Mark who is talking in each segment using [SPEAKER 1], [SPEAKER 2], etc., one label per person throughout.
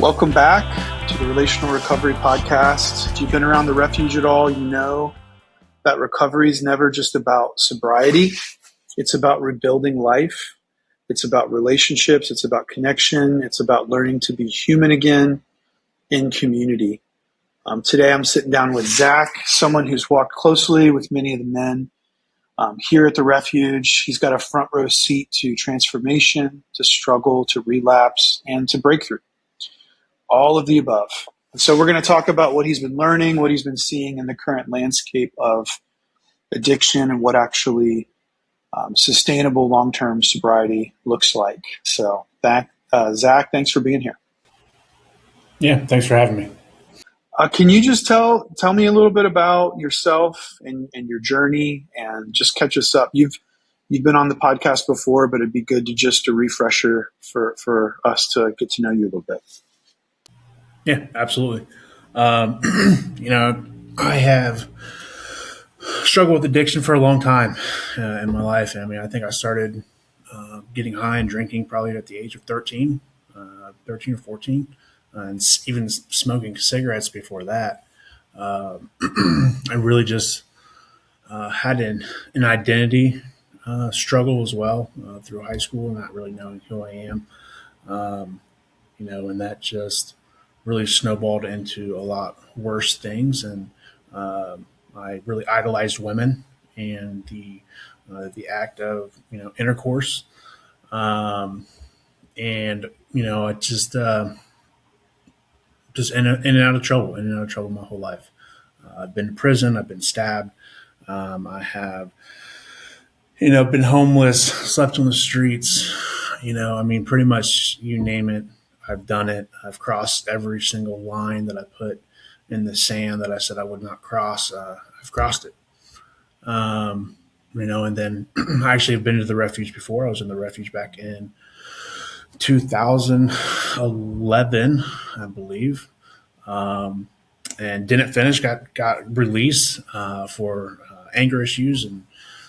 [SPEAKER 1] Welcome back to the Relational Recovery Podcast. If you've been around the refuge at all, you know that recovery is never just about sobriety. It's about rebuilding life. It's about relationships. It's about connection. It's about learning to be human again in community. Today I'm sitting down with Zach, someone who's walked closely with many of the men here at the refuge. He's got a front row seat to transformation, to struggle, to relapse, and to breakthrough. All of the above. And so we're going to talk about what he's been learning, what he's been seeing in the current landscape of addiction, and what actually sustainable long-term sobriety looks like. So Zach, thanks for being here.
[SPEAKER 2] Yeah, thanks for having me.
[SPEAKER 1] Can you just tell me a little bit about yourself and your journey, and just catch us up? You've been on the podcast before, but it'd be good to just a refresher for us to get to know you a little bit.
[SPEAKER 2] Yeah, absolutely. I have struggled with addiction for a long time in my life. I mean, I think I started getting high and drinking probably at the age of 13 or 14, and even smoking cigarettes before that. I really just had an identity struggle as well through high school, not really knowing who I am. And that just really snowballed into a lot worse things. And I really idolized women and the act of intercourse. I just in and out of trouble my whole life. I've been to prison. I've been stabbed. I have been homeless, slept on the streets. Pretty much you name it, I've done it. I've crossed every single line that I put in the sand that I said I would not cross. I've crossed it. And then I actually have been to the refuge before. I was in the refuge back in 2011, I believe, and didn't finish. Got released for anger issues and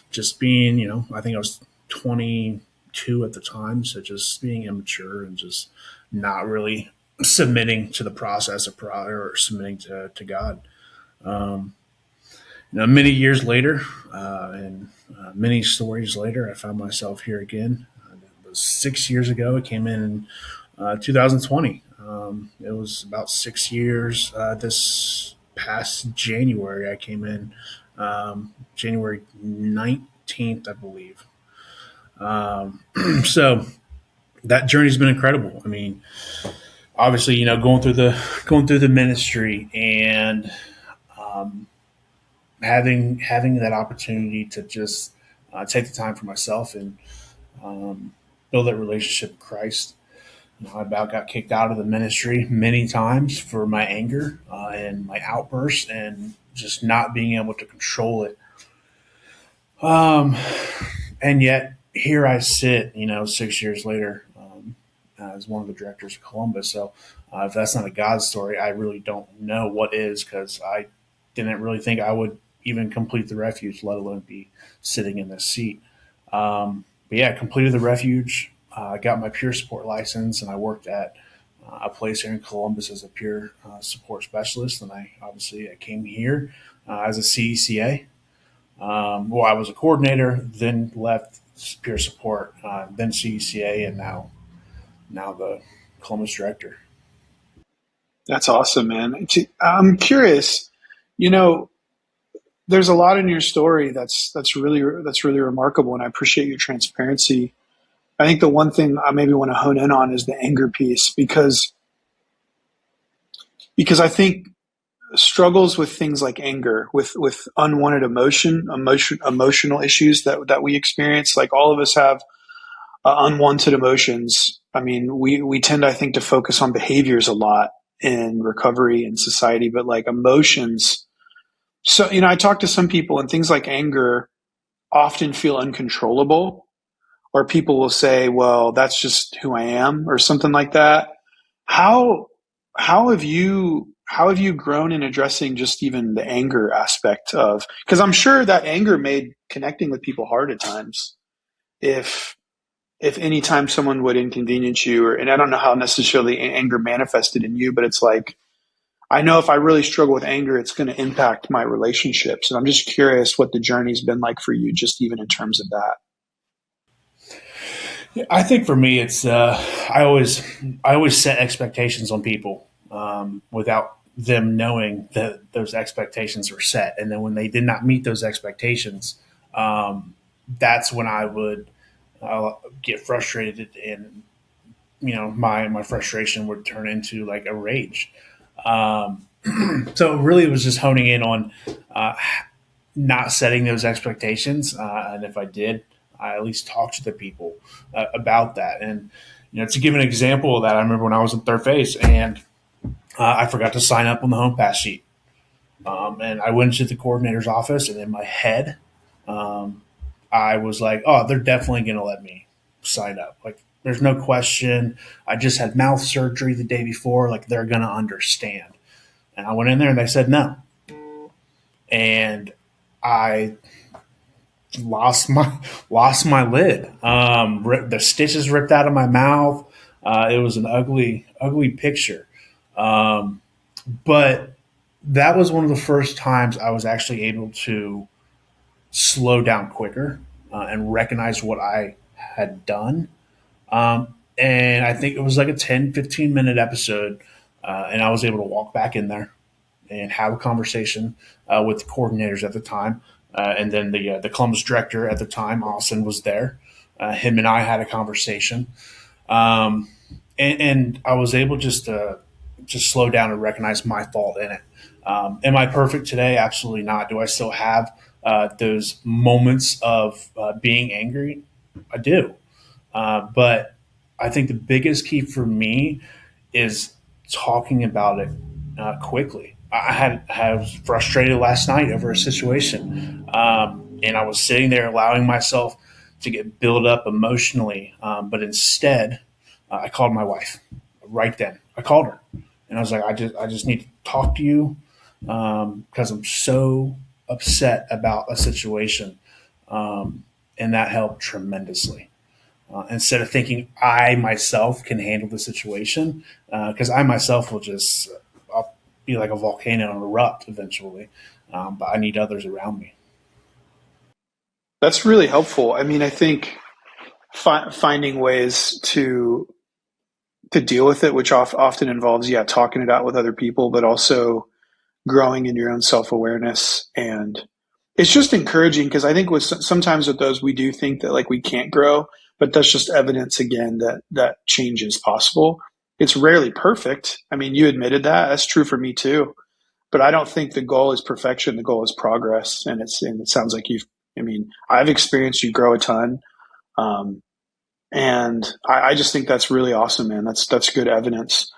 [SPEAKER 2] just being, I think I was 22 at the time, so just being immature and just not really submitting to the process of or submitting to God. Many years later, and many stories later, I found myself here again. It was 6 years ago. It came in 2020. It was about 6 years. This past January, I came in January 19th, I believe. So that journey's been incredible. I mean, obviously, going through the ministry and having that opportunity to just take the time for myself and build that relationship with Christ. I about got kicked out of the ministry many times for my anger and my outbursts and just not being able to control it. And yet here I sit, 6 years later, as one of the directors of Columbus. So if that's not a God story, I really don't know what is, because I didn't really think I would even complete the refuge, let alone be sitting in this seat. But yeah, completed the refuge. I got my peer support license, and I worked at a place here in Columbus as a peer support specialist. And I came here as a CECA. I was a coordinator, then left peer support, then CECA, and now the Columbus director.
[SPEAKER 1] That's awesome, man. I'm curious, there's a lot in your story that's really remarkable, and I appreciate your transparency. I think the one thing I maybe want to hone in on is the anger piece, because I think struggles with things like anger, with unwanted emotional issues that we experience, like all of us have unwanted emotions. I mean, we tend, I think, to focus on behaviors a lot in recovery and society, but like emotions. So, I talk to some people, and things like anger often feel uncontrollable, or people will say, well, that's just who I am, or something like that. How have you grown in addressing just even the anger aspect of, because I'm sure that anger made connecting with people hard at times. If if anytime someone would inconvenience you, and I don't know how necessarily anger manifested in you, but it's like, I know if I really struggle with anger, it's going to impact my relationships. And I'm just curious what the journey's been like for you, just even in terms of that.
[SPEAKER 2] I think for me, it's I always set expectations on people without them knowing that those expectations were set, and then when they did not meet those expectations, um, that's when I would get frustrated, and my frustration would turn into like a rage. Um, so really, it was just honing in on uh, not setting those expectations. And if I did, I at least talk to the people about that. And to give an example of that, I remember when I was in third phase and I forgot to sign up on the home pass sheet. And I went to the coordinator's office, and in my head, um, I was like, "Oh, they're definitely going to let me sign up. Like, there's no question. I just had mouth surgery the day before. Like, they're going to understand." And I went in there, and they said no. And I lost my lid. The stitches ripped out of my mouth. It was an ugly picture. Um, but that was one of the first times I was actually able to slow down quicker and recognize what I had done. And I think it was like a 10-15 minute episode. And I was able to walk back in there and have a conversation with the coordinators at the time. And then the Columbus director at the time, Austin, was there. Him and I had a conversation. Um, and I was able just to just slow down and recognize my fault in it. Am I perfect today? Absolutely not. Do I still have those moments of being angry? I do. But I think the biggest key for me is talking about it quickly. I was frustrated last night over a situation, and I was sitting there allowing myself to get built up emotionally. But instead, I called my wife right then. I called her, and I was like, I just need to talk to you because I'm so upset about a situation, and that helped tremendously. Instead of thinking I myself can handle the situation, because I myself will just I'll be like a volcano and erupt eventually, but I need others around me.
[SPEAKER 1] That's really helpful. I mean, I think finding ways to deal with it, which often involves, yeah, talking it out with other people, but also growing in your own self awareness. And it's just encouraging because I think with sometimes with those, we do think that like we can't grow, but that's just evidence again that change is possible. It's rarely perfect. I mean, you admitted that. That's true for me too. But I don't think the goal is perfection. The goal is progress. And it sounds like I mean, I've experienced you grow a ton. Um, and I just think that's really awesome, man. That's good evidence.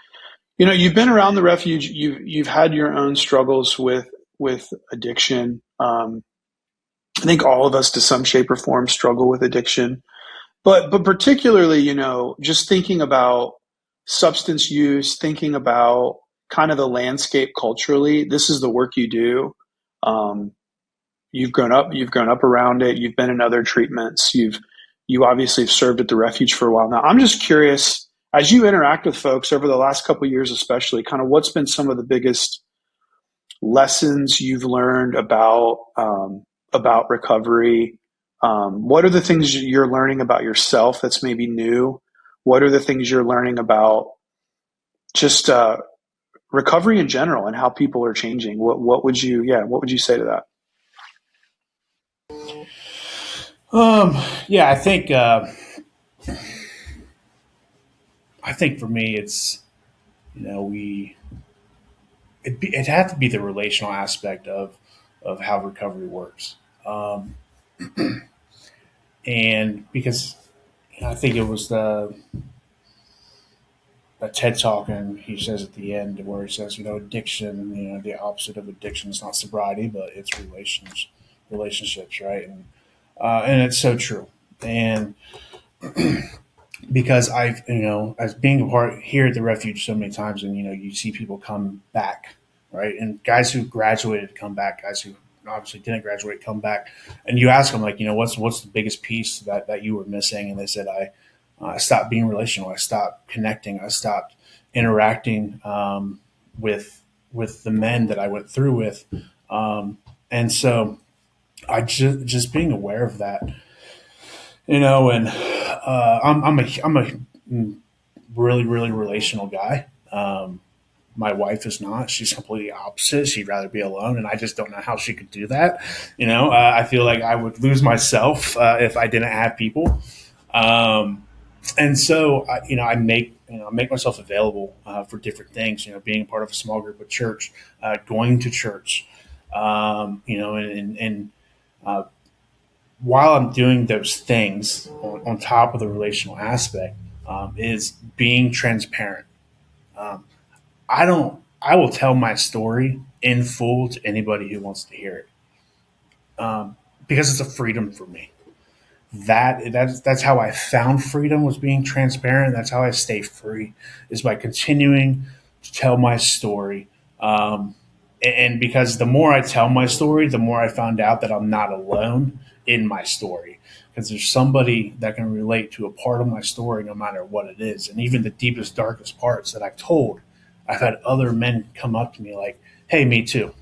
[SPEAKER 1] You've been around the refuge. You've had your own struggles with addiction. I think all of us, to some shape or form, struggle with addiction. But particularly, just thinking about substance use, thinking about kind of the landscape culturally. This is the work you do. Um, you've grown up around it. You've been in other treatments. You obviously have served at the refuge for a while now. I'm just curious, as you interact with folks over the last couple of years, especially, kind of what's been some of the biggest lessons you've learned about recovery? What are the things you're learning about yourself that's maybe new? What are the things you're learning about just recovery in general and how people are changing? What would you say to that?
[SPEAKER 2] Yeah, I think for me, it's we it had to be the relational aspect of how recovery works, um, and because I think it was the TED talk, and he says at the end where he says, addiction, the opposite of addiction is not sobriety, but it's relationships, right? And it's so true. And because I've, as being a part here at the refuge so many times, and you see people come back, right? And guys who graduated come back, guys who obviously didn't graduate come back, and you ask them like, what's the biggest piece that you were missing, and they said, I stopped being relational. I stopped connecting. I stopped interacting with the men that I went through with, and so I just being aware of that, and I'm a really relational guy. My wife is not. She's completely opposite. She'd rather be alone, and I just don't know how she could do that. I feel like I would lose myself if I didn't have people. Um, and so, I make myself available for different things. Being part of a small group at church, going to church, and uh, while I'm doing those things on top of the relational aspect, is being transparent. Um, I will tell my story in full to anybody who wants to hear it, because it's a freedom for me. That's how I found freedom, was being transparent. That's how I stay free, is by continuing to tell my story. And because the more I tell my story, the more I found out that I'm not alone in my story. Because there's somebody that can relate to a part of my story, no matter what it is. And even the deepest, darkest parts that I've told, I've had other men come up to me like, "Hey, me too."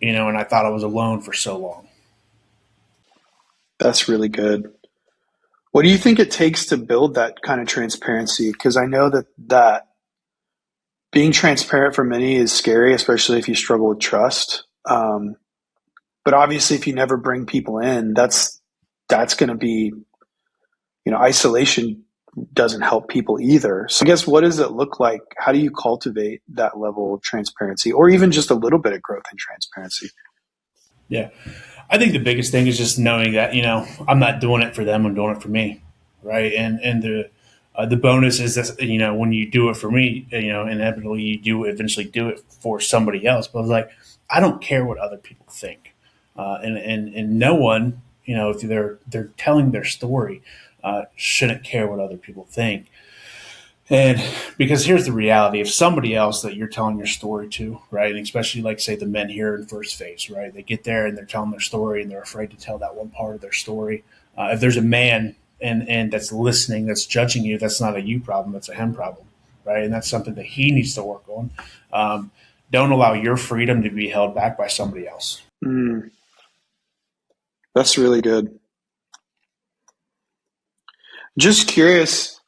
[SPEAKER 2] And I thought I was alone for so long.
[SPEAKER 1] That's really good. What do you think it takes to build that kind of transparency? Because I know that being transparent for many is scary, especially if you struggle with trust. But obviously, if you never bring people in, that's going to be, isolation doesn't help people either. So I guess, what does it look like? How do you cultivate that level of transparency, or even just a little bit of growth in transparency?
[SPEAKER 2] Yeah. I think the biggest thing is just knowing that I'm not doing it for them. I'm doing it for me, right? And the bonus is that when you do it for me, inevitably you do eventually do it for somebody else. But like, I don't care what other people think, and no one, if they're telling their story, shouldn't care what other people think. And because here's the reality: if somebody else that you're telling your story to, right, and especially like say the men here in First Phase, right, they get there and they're telling their story and they're afraid to tell that one part of their story. If there's a man and that's listening, that's judging you, that's not a you problem, that's a him problem, right, and that's something that he needs to work on. Don't allow your freedom to be held back by somebody else.
[SPEAKER 1] Mm, that's really good. Just curious,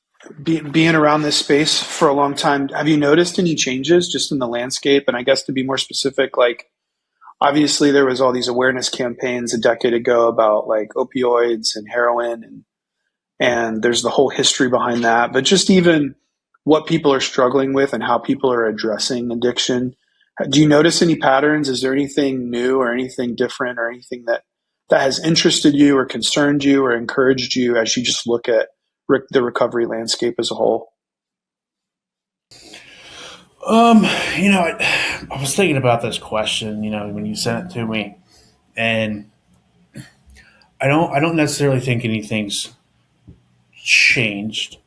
[SPEAKER 1] being around this space for a long time, have you noticed any changes just in the landscape? And I guess, to be more specific, like, obviously there was all these awareness campaigns a decade ago about like opioids and heroin, and there's the whole history behind that. But just even what people are struggling with and how people are addressing addiction. Do you notice any patterns? Is there anything new or anything different or anything that has interested you or concerned you or encouraged you as you just look at the recovery landscape as a whole?
[SPEAKER 2] Um, I was thinking about this question, when you sent it to me, and I don't necessarily think anything's changed.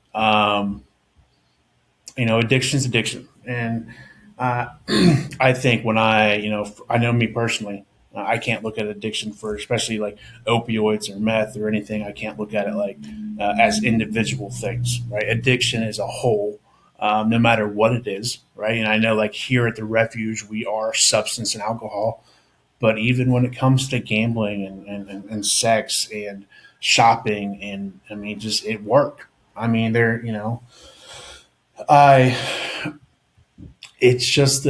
[SPEAKER 2] Addiction's addiction, and uh, I think when I know me personally, I can't look at addiction for especially like opioids or meth or anything. I can't look at it like as individual things, right? Addiction is a whole. No matter what it is, right? And I know, like here at the refuge, we are substance and alcohol, but even when it comes to gambling and sex and shopping, and I mean, just at work, I mean, I it's just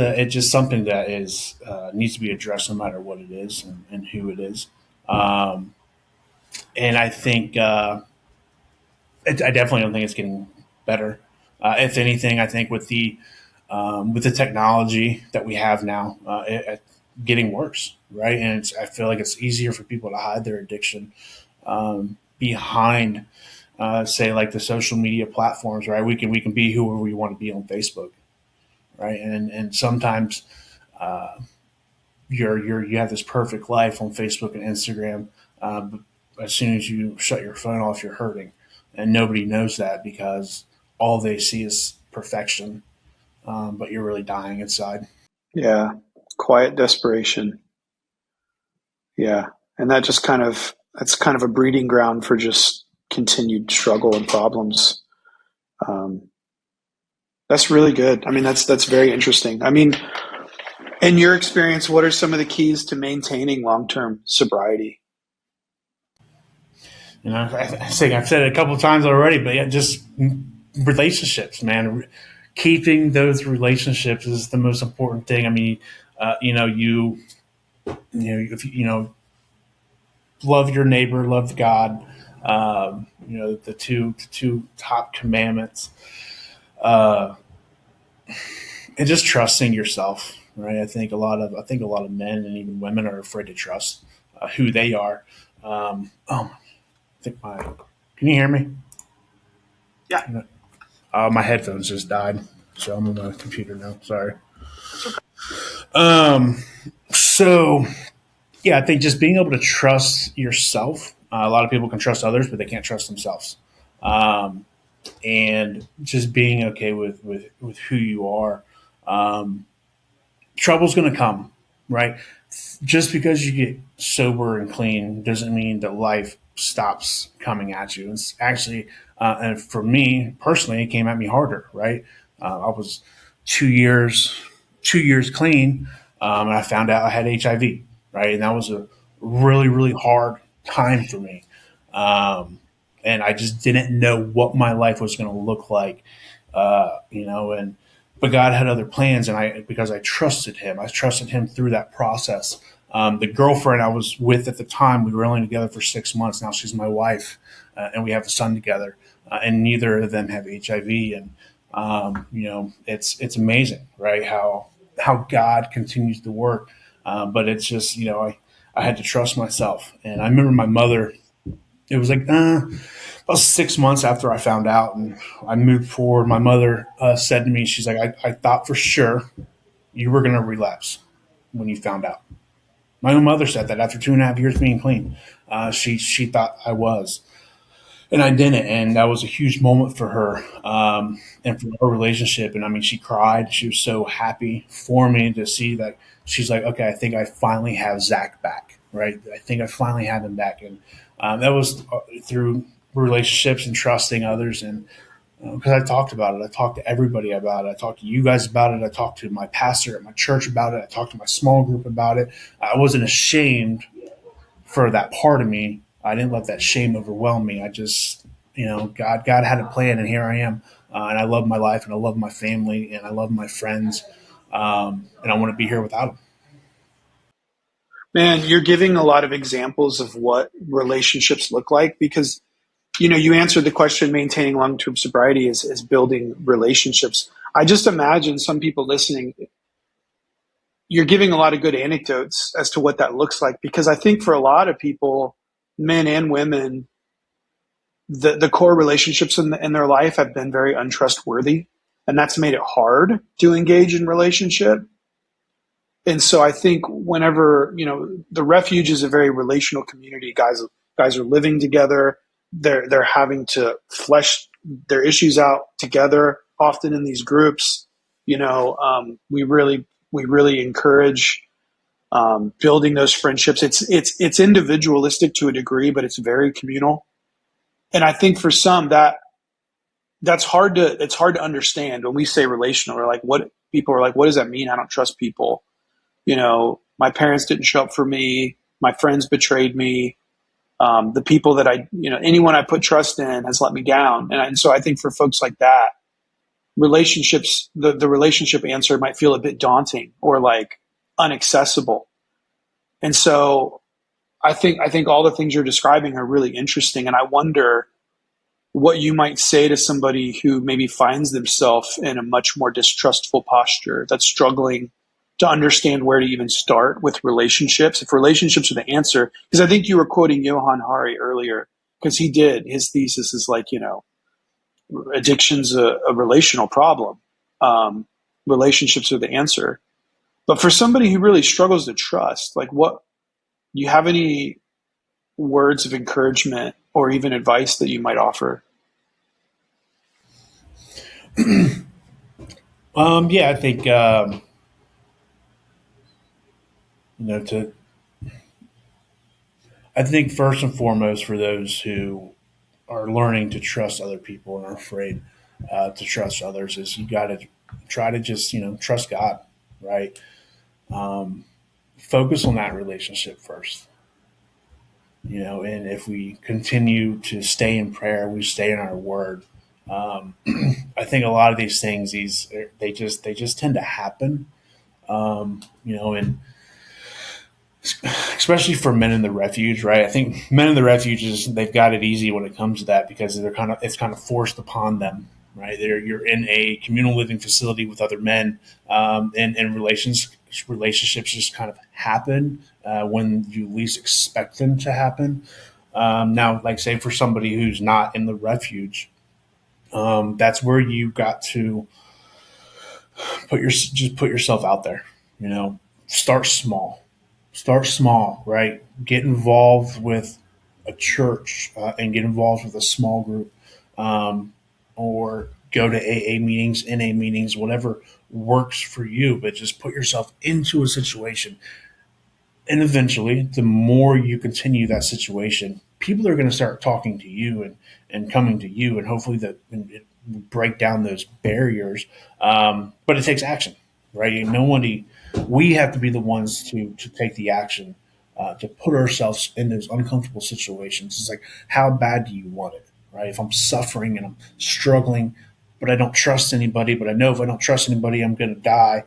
[SPEAKER 2] something that is needs to be addressed no matter what it is and who it is. Um, and I think I definitely don't think it's getting better. If anything, I think with the technology that we have now, it getting worse, right? And I feel like it's easier for people to hide their addiction behind, say, like the social media platforms, right? We can be whoever we want to be on Facebook, right? And sometimes you have this perfect life on Facebook and Instagram, but as soon as you shut your phone off, you're hurting, and nobody knows that because all they see is perfection, but you're really dying inside.
[SPEAKER 1] Yeah, quiet desperation. Yeah, and that's kind of a breeding ground for just continued struggle and problems. Um, that's really good. I mean, that's very interesting. I mean, in your experience, what are some of the keys to maintaining long-term sobriety?
[SPEAKER 2] I think I've said it a couple of times already, but yeah, just relationships, man. Keeping those relationships is the most important thing. I mean, if love your neighbor, love God. The two top commandments, uh, and just trusting yourself. Right. I think a lot of men and even women are afraid to trust who they are. I think my. Can you hear me?
[SPEAKER 1] Yeah.
[SPEAKER 2] My headphones just died, so I'm on my computer now. Sorry. Um. So yeah, I think just being able to trust yourself. A lot of people can trust others, but they can't trust themselves. Um, and just being okay with who you are. Um, Trouble's going to come, right? Just because you get sober and clean doesn't mean that life stops coming at you. It's actually, and for me personally, it came at me harder, right? I was 2 years, 2 years clean, and I found out I had HIV, right? And that was a really, really hard time for me. And I just didn't know what my life was going to look like, and but God had other plans, and because I trusted Him through that process. The girlfriend I was with at the time, we were only together for 6 months. Now she's my wife, and we have a son together. And neither of them have HIV, and it's amazing, right? How God continues to work, but it's just I had to trust myself, and I remember my mother. It was like about 6 months after I found out and I moved forward, my mother said to me, she's like, I thought for sure you were going to relapse when you found out. My own mother said that after 2.5 years being clean. She thought I was. And I didn't. And that was a huge moment for her and for our relationship. And I mean, she cried. She was so happy for me to see that she's like, okay, I think I finally have Zach back, right? I think I finally have him back. And that was through relationships and trusting others. And because I talked about it. I talked to everybody about it. I talked to you guys about it. I talked to my pastor at my church about it. I talked to my small group about it. I wasn't ashamed for that part of me. I didn't let that shame overwhelm me. I just, God had a plan, and here I am. And I love my life, and I love my family, and I love my friends, and I want to be here without them.
[SPEAKER 1] Man, you're giving a lot of examples of what relationships look like because you answered the question maintaining long-term sobriety is building relationships. I just imagine some people listening, you're giving a lot of good anecdotes as to what that looks like because I think for a lot of people, men and women, the core relationships in their life have been very untrustworthy, and that's made it hard to engage in relationship. And so I think whenever the refuge is a very relational community, guys are living together. They're having to flesh their issues out together, often in these groups. We really encourage building those friendships. It's individualistic to a degree, but it's very communal. And I think for some that's hard to understand when we say relational. Or like what people are like, what does that mean? I don't trust people. My parents didn't show up for me. My friends betrayed me. The people that anyone I put trust in has let me down. And so I think for folks like that, relationships, the relationship answer might feel a bit daunting or like unaccessible. And so I think all the things you're describing are really interesting. And I wonder what you might say to somebody who maybe finds themselves in a much more distrustful posture that's struggling to understand where to even start with relationships. If relationships are the answer, because I think you were quoting Johann Hari earlier, because his thesis is like, addiction's a relational problem. Relationships are the answer. But for somebody who really struggles to trust, like what, do you have any words of encouragement or even advice that you might offer?
[SPEAKER 2] Yeah, I think to I think first and foremost for those who are learning to trust other people and are afraid to trust others is you got to try to just trust God, right? Um, Focus on that relationship first, and if we continue to stay in prayer, we stay in our word. Um, I think a lot of these things, they just tend to happen, and especially for men in the refuge, right? I think men in the refuges they've got it easy when it comes to that because it's kind of forced upon them, right? You're in a communal living facility with other men, and relationships just kind of happen when you least expect them to happen. Now, like say for somebody who's not in the refuge, that's where you got to put yourself out there. Start small. Start small, right? Get involved with a church and get involved with a small group, or go to AA meetings, NA meetings, whatever works for you. But just put yourself into a situation, and eventually, the more you continue that situation, people are going to start talking to you and coming to you, and hopefully that it break down those barriers. But it takes action, right? Nobody, we have to be the ones to take the action, to put ourselves in those uncomfortable situations. It's like, how bad do you want it, right? If I'm suffering and I'm struggling, but I don't trust anybody, but I know if I don't trust anybody, I'm going to die.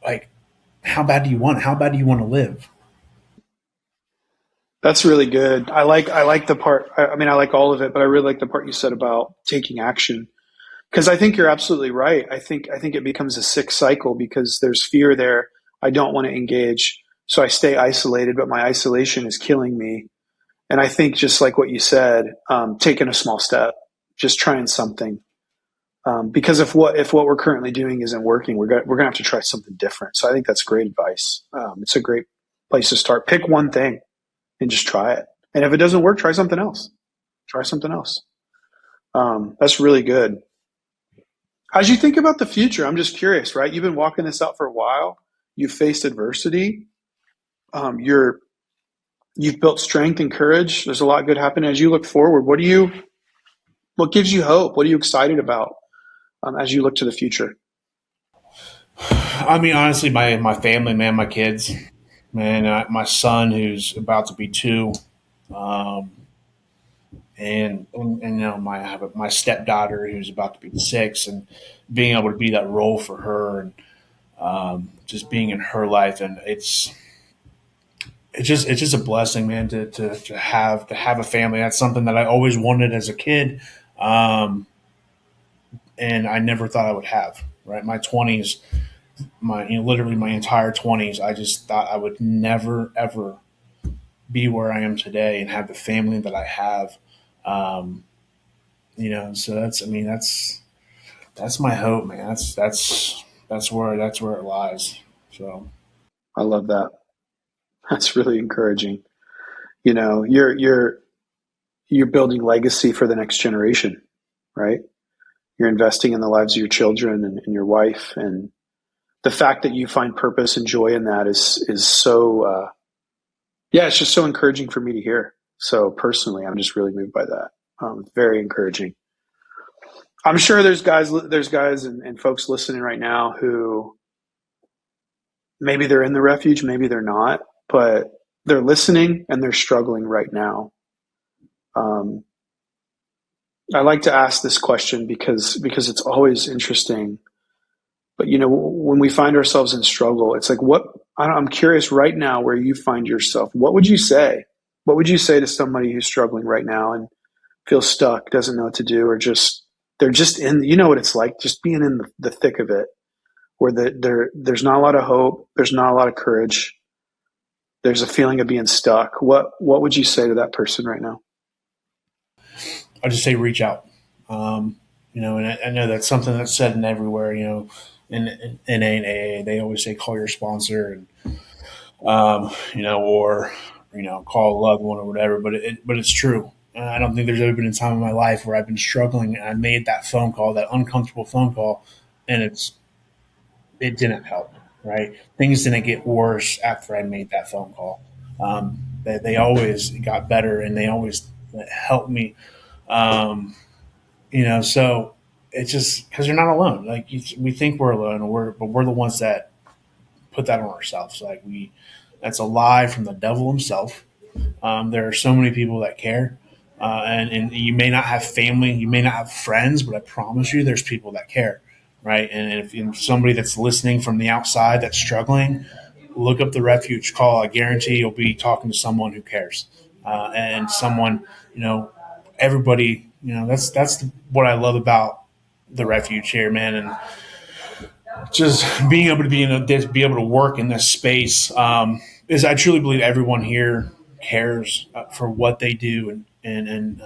[SPEAKER 2] Like, how bad do you want it? How bad do you want to live?
[SPEAKER 1] That's really good. I like the part. I mean, I like all of it, but I really like the part you said about taking action because I think you're absolutely right. I think it becomes a sick cycle because there's fear there. I don't want to engage, so I stay isolated, but my isolation is killing me. And I think just like what you said, taking a small step, just trying something. Because if what we're currently doing isn't working, we're gonna have to try something different. So I think that's great advice. It's a great place to start. Pick one thing and just try it. And if it doesn't work, try something else. Try something else. That's really good. As you think about the future, I'm just curious, right? You've been walking this out for a while. You've faced adversity. Um, you're you've built strength and courage. There's a lot good happening as you look forward. What gives you hope? What are you excited about as you look to the future?
[SPEAKER 2] I mean, honestly, my family, man, my kids, man, my son who's about to be 2, um, and I have my stepdaughter who's about to be 6, and being able to be that role for her, and just being in her life, and it's just a blessing, man, to have a family. That's something that I always wanted as a kid, um, and I never thought I would have. Right, my 20s, literally my entire 20s, I just thought I would never ever be where I am today and have the family that I have. Um, so that's, I mean, that's my hope, man. That's where it lies. So
[SPEAKER 1] I love that. That's really encouraging. You're building legacy for the next generation, right? You're investing in the lives of your children and your wife, and the fact that you find purpose and joy in that is so yeah, it's just so encouraging for me to hear. So personally, I'm just really moved by that. Very encouraging. I'm sure there's guys and folks listening right now who maybe they're in the refuge, maybe they're not, but they're listening and they're struggling right now. Um, I like to ask this question because it's always interesting. But when we find ourselves in struggle, it's like I'm curious right now where you find yourself. What would you say? What would you say to somebody who's struggling right now and feels stuck, doesn't know what to do, or just they're just in? You know what it's like, just being in the thick of it, where there's not a lot of hope, there's not a lot of courage, there's a feeling of being stuck. What would you say to that person right now?
[SPEAKER 2] I just say reach out. And I know that's something that's said in everywhere. In AA, they always say call your sponsor, and or call a loved one or whatever. But it's true. I don't think there's ever been a time in my life where I've been struggling and I made that phone call, that uncomfortable phone call, and it didn't help. Right? Things didn't get worse after I made that phone call. They always got better, and they always that helped me. Um, so it's just because you're not alone. Like we think we're alone, but we're the ones that put that on ourselves. Like that's a lie from the devil himself. There are so many people that care. And you may not have family, you may not have friends, but I promise you there's people that care, right? And if somebody that's listening from the outside that's struggling, look up the refuge call. I guarantee you'll be talking to someone who cares, and someone, everybody, that's what I love about the refuge here, man. And just being able to be able to work in this space, is I truly believe everyone here cares for what they do and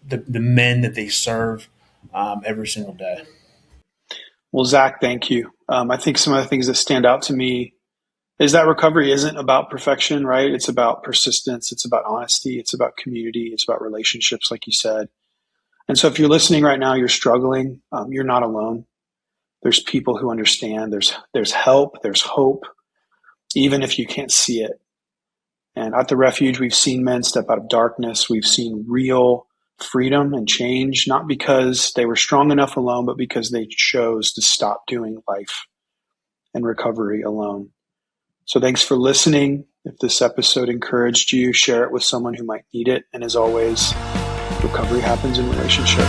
[SPEAKER 2] the men that they serve every single day.
[SPEAKER 1] Well, Zach, thank you. I think some of the things that stand out to me is that recovery isn't about perfection, right? It's about persistence. It's about honesty. It's about community. It's about relationships, like you said. And so if you're listening right now, you're struggling, you're not alone. There's people who understand. There's help. There's hope, even if you can't see it. And at the refuge, we've seen men step out of darkness. We've seen real freedom and change, not because they were strong enough alone, but because they chose to stop doing life and recovery alone. So thanks for listening. If this episode encouraged you, share it with someone who might need it. And as always, recovery happens in relationship.